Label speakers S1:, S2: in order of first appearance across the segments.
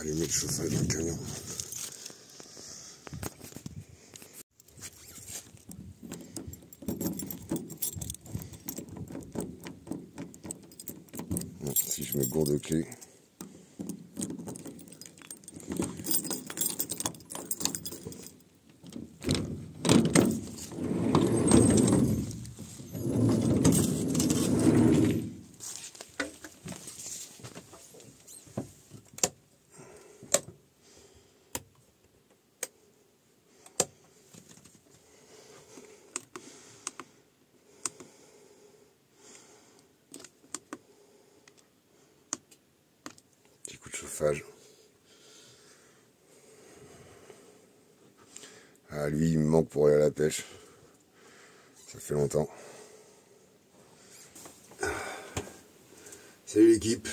S1: allumer le chauffage dans le camion. Bon, si je me gourde de clé. Petit coup de chauffage. Ah, lui, il me manque pour aller à la pêche. Ça fait longtemps. Salut l'équipe.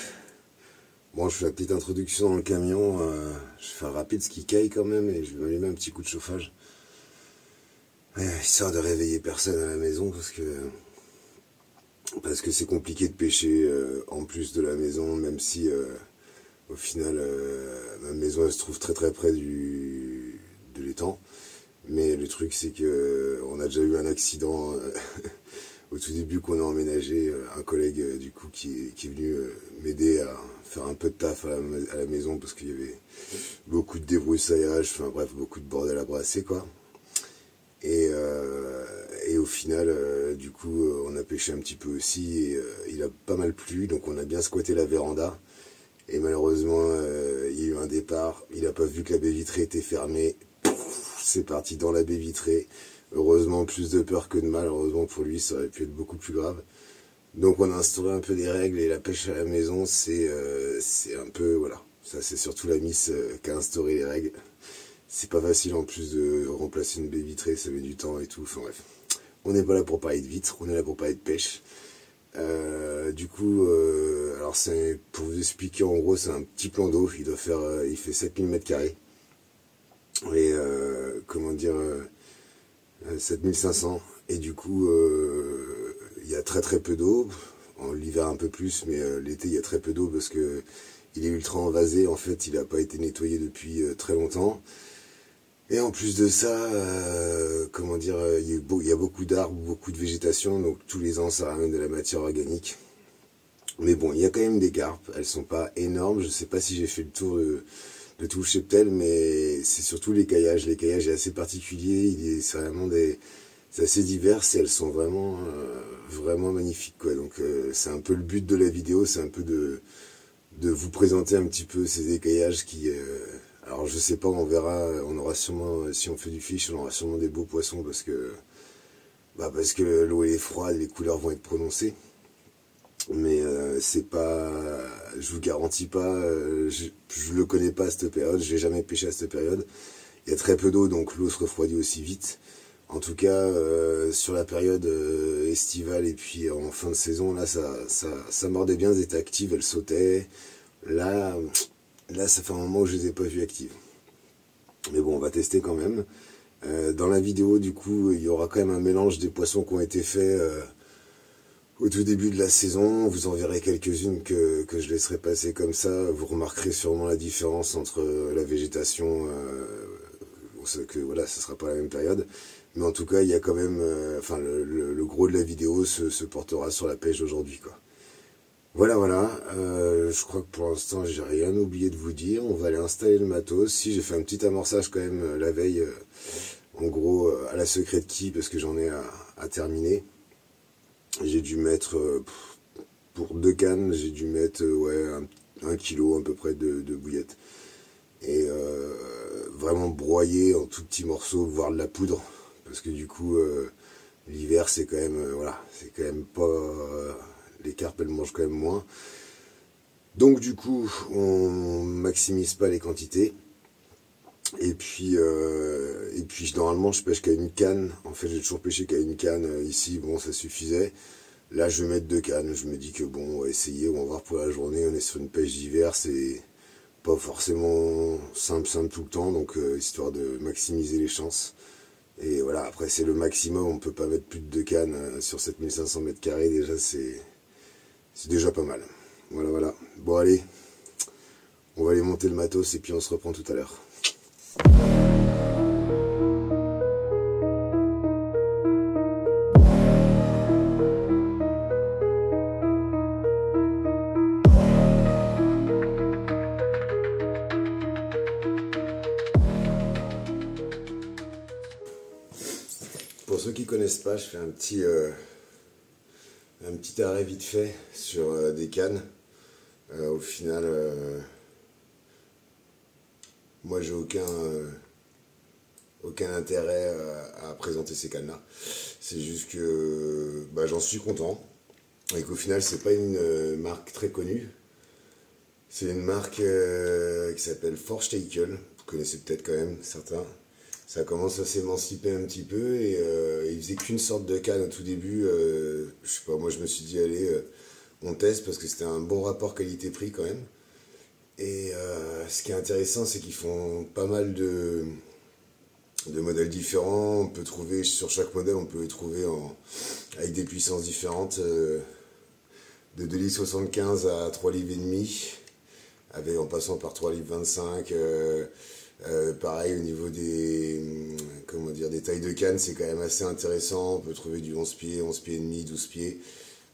S1: Bon, je fais la petite introduction dans le camion. Je fais un rapide ski caille quand même et je vais m'allumer un petit coup de chauffage. Histoire de réveiller personne à la maison parce que c'est compliqué de pêcher en plus de la maison, même si au final ma maison elle se trouve très très près de l'étang. Mais le truc c'est que on a déjà eu un accident au tout début qu'on a emménagé, un collègue du coup qui est venu m'aider à faire un peu de taf à la maison parce qu'il y avait beaucoup de débroussaillage, enfin bref, beaucoup de bordel à brasser quoi. Et au final, du coup, on a pêché un petit peu aussi et il a pas mal plu, donc on a bien squatté la véranda. Et malheureusement, il y a eu un départ, il n'a pas vu que la baie vitrée était fermée. C'est parti dans la baie vitrée. Heureusement, plus de peur que de mal, heureusement pour lui, ça aurait pu être beaucoup plus grave. Donc on a instauré un peu des règles et la pêche à la maison, c'est un peu, voilà, ça c'est surtout la miss qui a instauré les règles. C'est pas facile en plus de remplacer une baie vitrée, ça met du temps et tout, enfin bref. On n'est pas là pour parler de vitres, on est là pour parler de pêche. Du coup, alors c'est pour vous expliquer, en gros c'est un petit plan d'eau, il fait 7000 m². Et comment dire, 7500. Et du coup, il y a très très peu d'eau. En l'hiver un peu plus, mais l'été il y a très peu d'eau parce que il est ultra envasé. En fait, il n'a pas été nettoyé depuis très longtemps. Et en plus de ça, comment dire, il y a beaucoup d'arbres, beaucoup de végétation, donc tous les ans ça ramène de la matière organique. Mais bon, il y a quand même des carpes, elles sont pas énormes, je sais pas si j'ai fait le tour de tout le cheptel, mais c'est surtout les caillages. Les caillages est assez particulier, c'est assez divers et elles sont vraiment, vraiment magnifiques quoi. Donc c'est un peu le but de la vidéo, c'est un peu de vous présenter un petit peu ces écaillages qui... alors je sais pas, on verra, on aura sûrement, si on fait du fish, on aura sûrement des beaux poissons parce que l'eau elle est froide, les couleurs vont être prononcées. Mais c'est pas, je vous garantis pas, je le connais pas à cette période, j'ai jamais pêché à cette période. Il y a très peu d'eau, donc l'eau se refroidit aussi vite. En tout cas, sur la période estivale et puis en fin de saison, là ça mordait bien, elles étaient actives, elles sautaient. Là, ça fait un moment où je les ai pas vues actives. Mais bon, on va tester quand même. Dans la vidéo, du coup, il y aura quand même un mélange des poissons qui ont été faits au tout début de la saison. Vous en verrez quelques-unes que je laisserai passer comme ça. Vous remarquerez sûrement la différence entre la végétation, que voilà, ce sera pas la même période. Mais en tout cas, il y a quand même, enfin, le gros de la vidéo se portera sur la pêche d'aujourd'hui, quoi. Voilà, je crois que pour l'instant j'ai rien oublié de vous dire. On va aller installer le matos. Si j'ai fait un petit amorçage quand même la veille, en gros à la Secret Key parce que j'en ai à terminer. J'ai dû mettre, pour 2 cannes, j'ai dû mettre ouais, 1 kilo à peu près de bouillettes. Et vraiment broyer en tout petits morceaux, voire de la poudre. Parce que du coup, l'hiver c'est quand même, voilà, c'est quand même pas... les carpes elles mangent quand même moins. Donc du coup, on maximise pas les quantités. Et puis normalement je pêche qu'à 1 canne. En fait j'ai toujours pêché qu'à 1 canne. Ici bon ça suffisait. Là je vais mettre 2 cannes. Je me dis que bon on va essayer, on va voir pour la journée. On est sur une pêche d'hiver, c'est pas forcément simple tout le temps. Donc histoire de maximiser les chances. Et voilà, après c'est le maximum, on peut pas mettre plus de 2 cannes sur 7500 m². Déjà c'est déjà pas mal. Voilà. Bon allez, On va aller monter le matos et puis on se reprend tout à l'heure. Pour ceux qui connaissent pas, je fais un petit arrêt vite fait sur des cannes. Au final, moi j'ai aucun intérêt à présenter ces cannes là. C'est juste que j'en suis content et qu'au final c'est pas une marque très connue. C'est une marque qui s'appelle Forssteikel. Vous connaissez peut-être quand même certains. Ça commence à s'émanciper un petit peu et il faisait qu'une sorte de canne au tout début. Je sais pas, moi je me suis dit allez, on teste parce que c'était un bon rapport qualité-prix quand même. Et ce qui est intéressant, c'est qu'ils font pas mal de modèles différents. On peut trouver sur chaque modèle, on peut les trouver avec des puissances différentes, de 2,75 litres à 3,5 litres, en passant par 3,25 litres. Pareil au niveau des tailles de canne, c'est quand même assez intéressant. On peut trouver du 11 pieds, 11 pieds et demi, 12 pieds.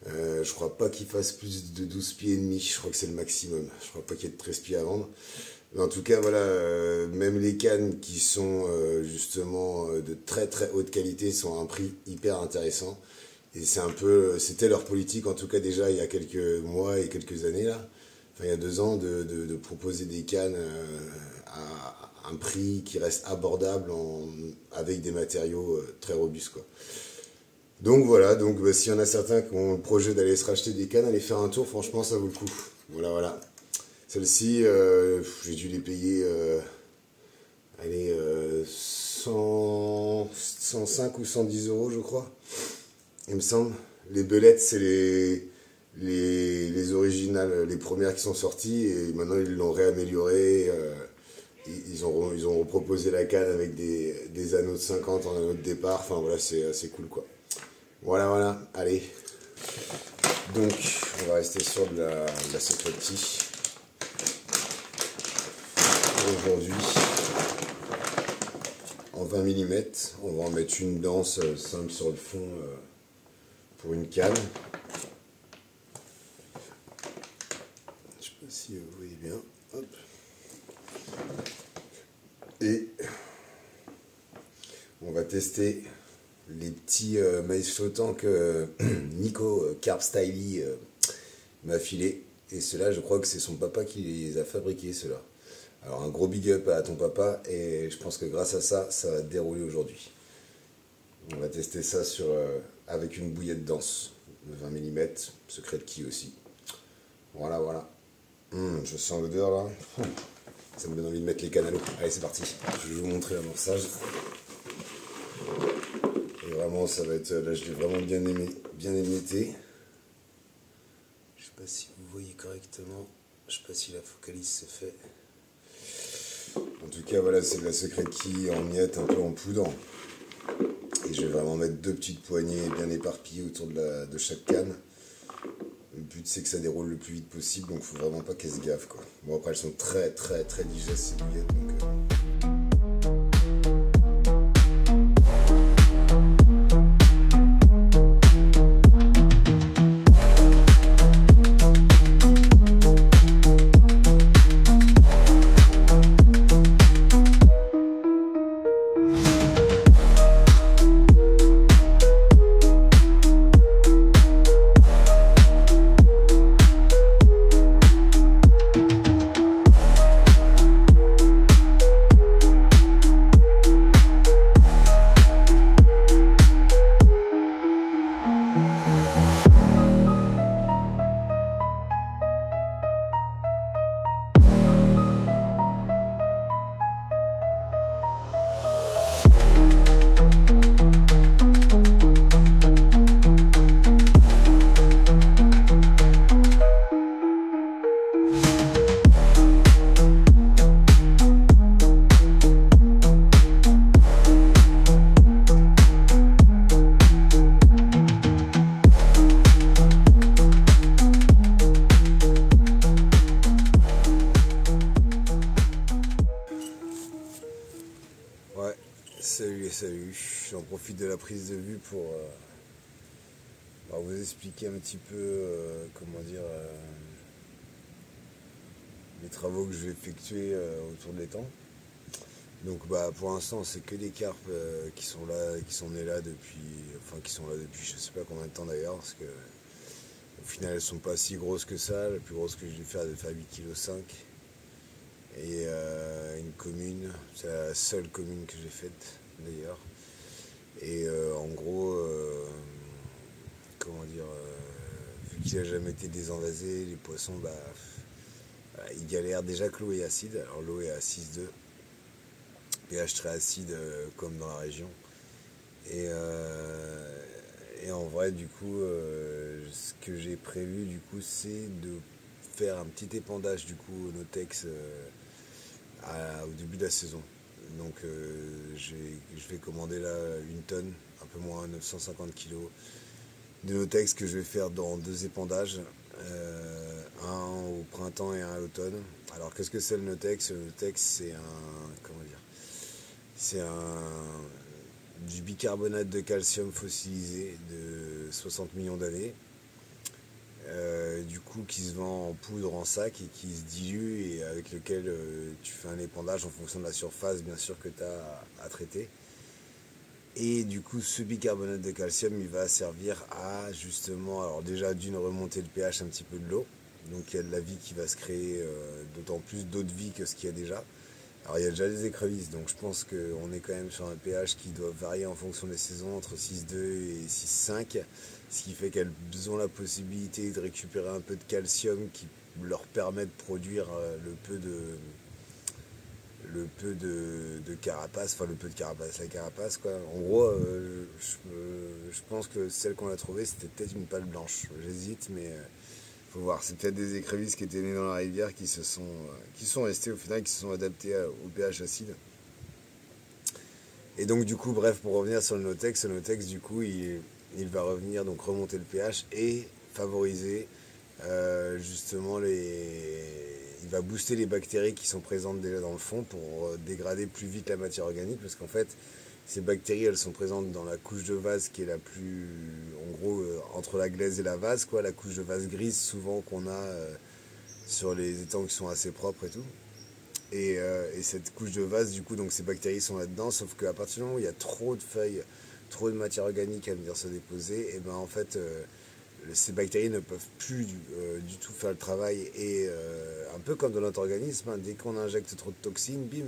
S1: Je crois pas qu'il fasse plus de 12 pieds et demi, je crois que c'est le maximum. Je crois pas qu'il y ait de 13 pieds à vendre. Mais en tout cas, voilà, même les cannes qui sont justement de très très haute qualité sont à un prix hyper intéressant. Et c'était leur politique, en tout cas déjà il y a quelques mois et quelques années là. Enfin, il y a 2 ans, de proposer des cannes à un prix qui reste abordable avec des matériaux très robustes, quoi. Donc voilà, s'il y en a certains qui ont le projet d'aller se racheter des cannes, aller faire un tour, franchement ça vaut le coup. Voilà. Celle-ci, j'ai dû les payer 105 ou 110 euros je crois, il me semble. Les belettes c'est les originales, les premières qui sont sorties, et maintenant ils l'ont réaméliorée. Ils ont reproposé la canne avec des anneaux de 50 en anneaux de départ. Enfin voilà, c'est assez cool quoi. Voilà, allez. Donc on va rester sur de la Secret Key. Aujourd'hui, en 20 mm, on va en mettre une danse simple sur le fond pour une canne. Je sais pas si vous voyez bien. Hop. Et on va tester les petits maïs flottants que Nico Carp Styly m'a filé. Et ceux-là, je crois que c'est son papa qui les a fabriqués, ceux-là. Alors un gros big up à ton papa, et je pense que grâce à ça, ça va dérouler aujourd'hui. On va tester ça avec une bouillie de danse de 20 mm, Secret Key aussi. Voilà. Je sens l'odeur là. Ça me donne envie de mettre les cannes à l'eau. Allez, c'est parti. Je vais vous montrer l'amorçage. Et vraiment, ça va être... Là, je l'ai vraiment bien émietté. Je sais pas si vous voyez correctement. Je sais pas si la focalise se fait. En tout cas, voilà, c'est de la Secret Key en miettes, un peu en poudre. Et je vais vraiment mettre 2 petites poignées bien éparpillées autour de chaque canne. Le but c'est que ça déroule le plus vite possible, donc faut vraiment pas qu'elles se gaffent, quoi. Bon, après elles sont très digestes ces bouillettes, donc... j'en profite de la prise de vue pour vous expliquer un petit peu, comment dire, les travaux que je vais effectuer autour de l'étang. Donc pour l'instant c'est que des carpes qui sont là, qui sont nées là depuis, enfin qui sont là depuis je sais pas combien de temps d'ailleurs, parce que au final elles sont pas si grosses que ça. La plus grosse que je vais faire, elle va faire 8,5 kg. Et une commune, c'est la seule commune que j'ai faite d'ailleurs. Et en gros, comment dire, vu qu'il a jamais été désenvasé, les poissons, ils galèrent déjà que l'eau est acide. Alors l'eau est à 6,2, pH très acide comme dans la région. Et en vrai, du coup, ce que j'ai prévu, du coup, c'est de faire un petit épandage du coup au Notex au début de la saison. Donc je vais commander là 1 tonne, un peu moins, 950 kg de Notex que je vais faire dans 2 épandages, un au printemps et un à l'automne. Alors qu'est-ce que c'est le Notex? Le Notex c'est comment dire, c'est du bicarbonate de calcium fossilisé de 60 millions d'années. Du coup qui se vend en poudre, en sac, et qui se dilue, et avec lequel tu fais un épandage en fonction de la surface bien sûr que tu as à traiter. Et du coup ce bicarbonate de calcium il va servir à justement, alors déjà d'une, remonter le pH un petit peu de l'eau, donc il y a de la vie qui va se créer, d'autant plus d'eau de vie que ce qu'il y a déjà. Alors il y a déjà des écrevisses, donc je pense qu'on est quand même sur un pH qui doit varier en fonction des saisons, entre 6,2 et 6,5, ce qui fait qu'elles ont la possibilité de récupérer un peu de calcium qui leur permet de produire le peu de carapace, enfin le peu de carapace, la carapace quoi. En gros, je pense que celle qu'on a trouvée c'était peut-être une pale blanche, j'hésite, mais faut voir, c'est peut-être des écrevisses qui étaient nées dans la rivière qui sont restées au final, qui se sont adaptées au pH acide. Et donc du coup, bref, pour revenir sur le Notex du coup il va revenir, donc remonter le pH et favoriser justement il va booster les bactéries qui sont présentes déjà dans le fond pour dégrader plus vite la matière organique, parce qu'en fait ces bactéries elles sont présentes dans la couche de vase qui est la plus, en gros, entre la glaise et la vase quoi, la couche de vase grise souvent qu'on a sur les étangs qui sont assez propres et tout. Et cette couche de vase, du coup, donc ces bactéries sont là-dedans, sauf qu'à partir du moment où il y a trop de feuilles, trop de matière organique à venir se déposer, et ben en fait, ces bactéries ne peuvent plus du tout faire le travail. Et un peu comme dans notre organisme, dès qu'on injecte trop de toxines, bim,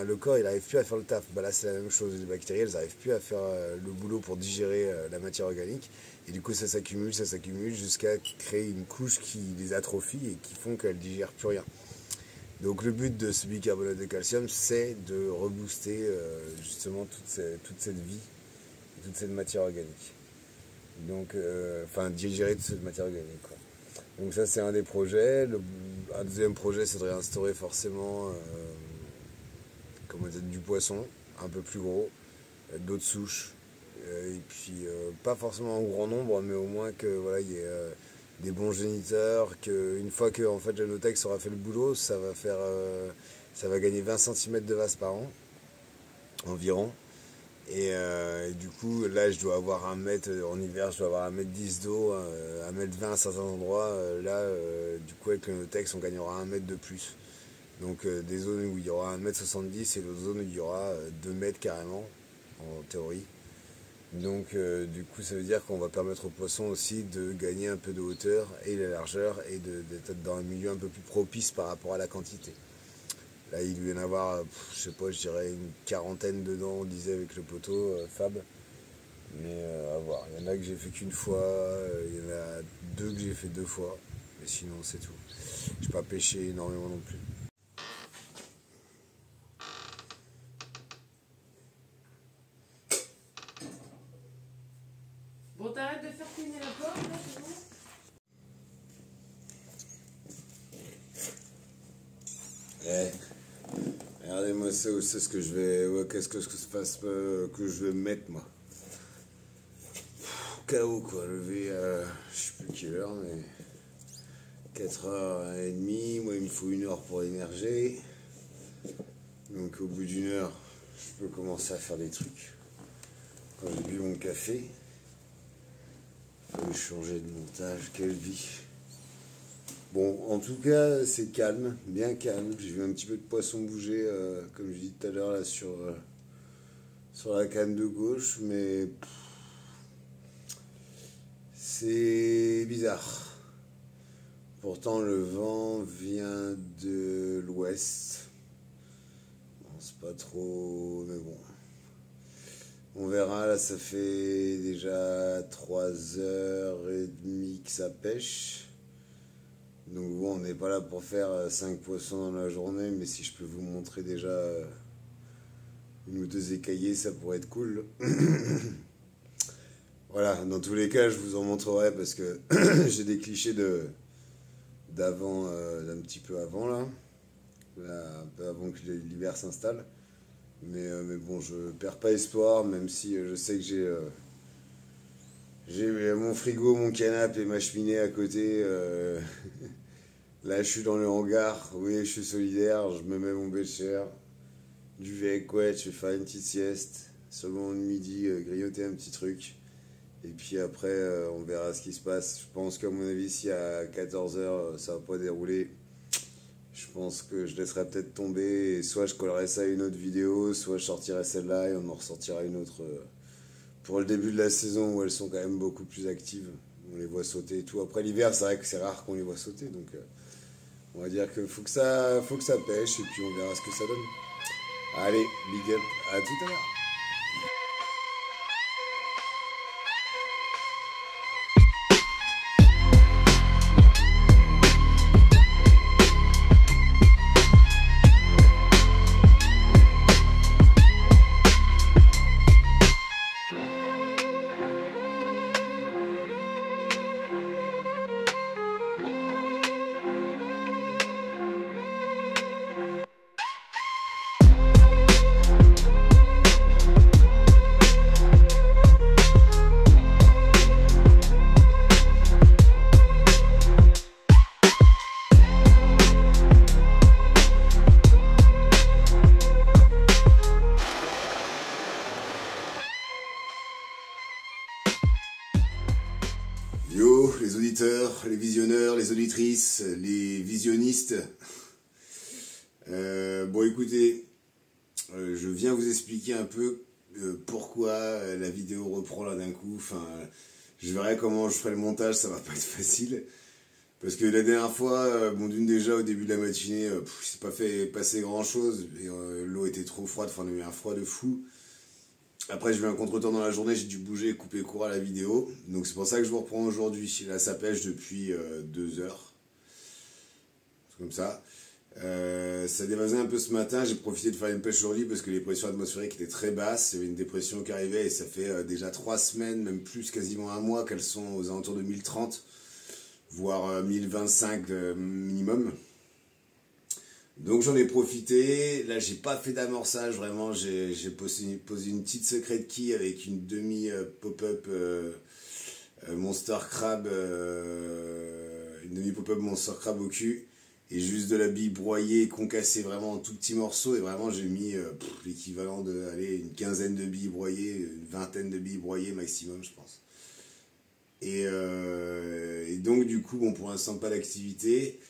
S1: le corps il n'arrive plus à faire le taf. Là c'est la même chose, les bactéries elles n'arrivent plus à faire le boulot pour digérer la matière organique, et du coup ça s'accumule jusqu'à créer une couche qui les atrophie et qui font qu'elles digèrent plus rien. Donc le but de ce bicarbonate de calcium, c'est de rebooster justement toute cette vie, toute cette matière organique. Donc, digérer toute cette matière organique quoi. Donc ça c'est un des projets. Un deuxième projet, c'est de réinstaurer forcément du poisson un peu plus gros, d'autres souches, et puis pas forcément en grand nombre, mais au moins que voilà, il y ait des bons géniteurs, qu'une fois que en fait, le Notex aura fait le boulot, ça va gagner 20 cm de vase par an environ. Et du coup là je dois avoir 1 mètre, en hiver je dois avoir 1,10 m d'eau, 1,20 m à certains endroits. Du coup avec le Notex on gagnera 1 mètre de plus. Donc des zones où il y aura 1,70 m et d'autres zones où il y aura 2 mètres carrément, en théorie. Donc du coup ça veut dire qu'on va permettre aux poissons aussi de gagner un peu de hauteur et de largeur, et d'être dans un milieu un peu plus propice par rapport à la quantité. Là il doit y en avoir, je sais pas, je dirais une quarantaine dedans, on disait avec le poteau Fab. Mais à voir, il y en a que j'ai fait qu'une fois, il y en a 2 que j'ai fait 2 fois, mais sinon c'est tout. J'ai pas pêché énormément non plus.
S2: Bon, t'arrêtes de faire cligner la porte, là, c'est bon?
S1: Regardez-moi ça, c'est ce que je vais. Ouais, qu'est-ce que je fasse que je vais mettre moi. KO quoi, lever à. Je sais plus quelle heure, mais. 4h30, moi il me faut 1 heure pour émerger. Donc au bout d'1 heure, je peux commencer à faire des trucs. J'ai bu mon café. Je vais changer de montage, quelle vie. Bon, en tout cas, c'est calme, bien calme. J'ai vu un petit peu de poisson bouger, comme je dis tout à l'heure, là, sur la canne de gauche, mais c'est bizarre. Pourtant, le vent vient de l'ouest. Bon, c'est pas trop, mais bon. On verra, là, ça fait déjà 3h30 que ça pêche. Donc bon, on n'est pas là pour faire 5 poissons dans la journée, mais si je peux vous montrer déjà une ou deux écaillées, ça pourrait être cool. Voilà, dans tous les cas, je vous en montrerai parce que j'ai des clichés d'avant, d'un petit peu avant là, un peu avant que l'hiver s'installe. Mais bon, je perds pas espoir, même si je sais que j'ai mon frigo, mon canapé et ma cheminée à côté. Là, je suis dans le hangar. Oui, je suis solidaire. Je me mets mon bécher, du duvet, couette. Je vais faire une petite sieste. Seulement le midi, grignoter un petit truc. Et puis après, on verra ce qui se passe. Je pense qu'à mon avis, si à 14h, ça va pas dérouler, je pense que je laisserai peut-être tomber. Et soit je collerai ça à une autre vidéo, soit je sortirai celle-là et on en ressortira une autre pour le début de la saison où elles sont quand même beaucoup plus actives. On les voit sauter et tout. Après l'hiver, c'est vrai que c'est rare qu'on les voit sauter. Donc on va dire qu'il faut que ça pêche et puis on verra ce que ça donne. Allez, big up, à tout à l'heure. Yo, les auditeurs, les visionneurs, les auditrices, les visionnistes. Bon, écoutez, je viens vous expliquer un peu pourquoi la vidéo reprend là d'un coup. Enfin, je verrai comment je ferai le montage, ça va pas être facile. Parce que la dernière fois, bon, d'une déjà, au début de la matinée, il s'est pas fait passer grand chose. L'eau était trop froide, enfin, on a eu un froid de fou. Après, j'ai eu un contretemps dans la journée, j'ai dû bouger, couper court à la vidéo. Donc c'est pour ça que je vous reprends aujourd'hui. Là, ça pêche depuis 2 heures. C'est comme ça. Ça dévasait un peu ce matin. J'ai profité de faire une pêche aujourd'hui parce que les pressions atmosphériques étaient très basses. Il y avait une dépression qui arrivait et ça fait déjà 3 semaines, même plus, quasiment un mois, qu'elles sont aux alentours de 1030, voire 1025 minimum. Donc j'en ai profité, là j'ai pas fait d'amorçage vraiment, j'ai posé une petite secret key avec une demi pop-up Monster Crab, une demi pop-up Monster Crab au cul, et juste de la bille broyée, concassée vraiment en tout petits morceaux, et vraiment j'ai mis l'équivalent de, allez, une quinzaine de billes broyées, une vingtaine de billes broyées maximum je pense. Et donc du coup, bon, pour l'instant pas d'activité.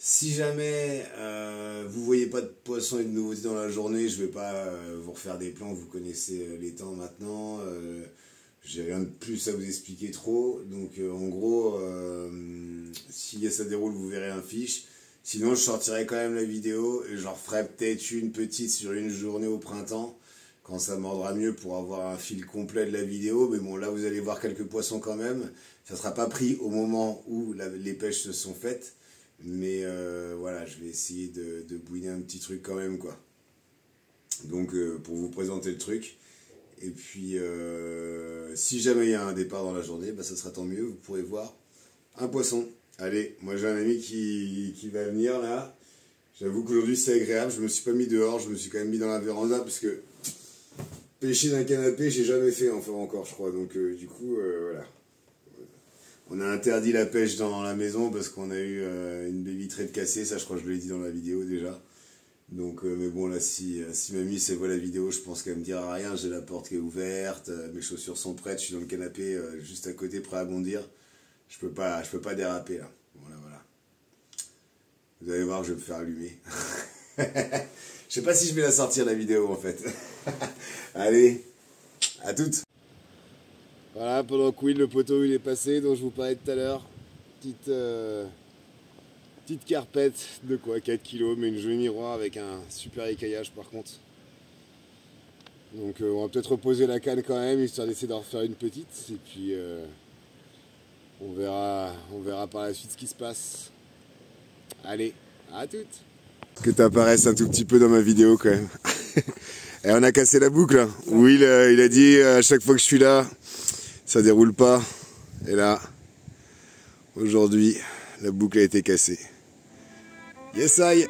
S1: Si jamais vous voyez pas de poissons et de nouveautés dans la journée, je vais pas vous refaire des plans, vous connaissez les temps maintenant. J'ai rien de plus à vous expliquer trop. Donc en gros, si ça déroule, vous verrez un fiche. Sinon, je sortirai quand même la vidéo et j'en referai peut-être une petite sur une journée au printemps, quand ça mordra mieux pour avoir un fil complet de la vidéo. Mais bon, là, vous allez voir quelques poissons quand même. Ça sera pas pris au moment où les pêches se sont faites. Mais voilà, je vais essayer de bouiner un petit truc quand même, quoi. Donc, pour vous présenter le truc. Et puis, si jamais il y a un départ dans la journée, bah, ça sera tant mieux. Vous pourrez voir un poisson. Allez, moi j'ai un ami qui va venir là. J'avoue qu'aujourd'hui c'est agréable. Je me suis pas mis dehors, je me suis quand même mis dans la véranda parce que pêcher d'un canapé, j'ai jamais fait enfin encore, je crois. Donc, du coup, voilà. On a interdit la pêche dans la maison parce qu'on a eu une baie vitrée de cassée, ça je crois que je l'ai dit dans la vidéo déjà. Donc, mais bon, là, si mamie, elle voit la vidéo, je pense qu'elle me dira rien. J'ai la porte qui est ouverte, mes chaussures sont prêtes, je suis dans le canapé, juste à côté, prêt à bondir. Je peux pas déraper, là. Voilà, voilà. Vous allez voir, je vais me faire allumer. Je sais pas si je vais la sortir, la vidéo, en fait. Allez, à toutes. Voilà, pendant que Will, le poteau, il est passé, dont je vous parlais tout à l'heure. Petite carpette de quoi, 4 kilos, mais une jolie miroir avec un super écaillage par contre. Donc on va peut-être reposer la canne quand même, histoire d'essayer d'en refaire une petite. Et puis on verra par la suite ce qui se passe. Allez, à toutes. Que tu apparaisses un tout petit peu dans ma vidéo quand même. Et on a cassé la boucle. Will, il a dit à chaque fois que je suis là, ça déroule pas. Et là, aujourd'hui, la boucle a été cassée. Yes, I.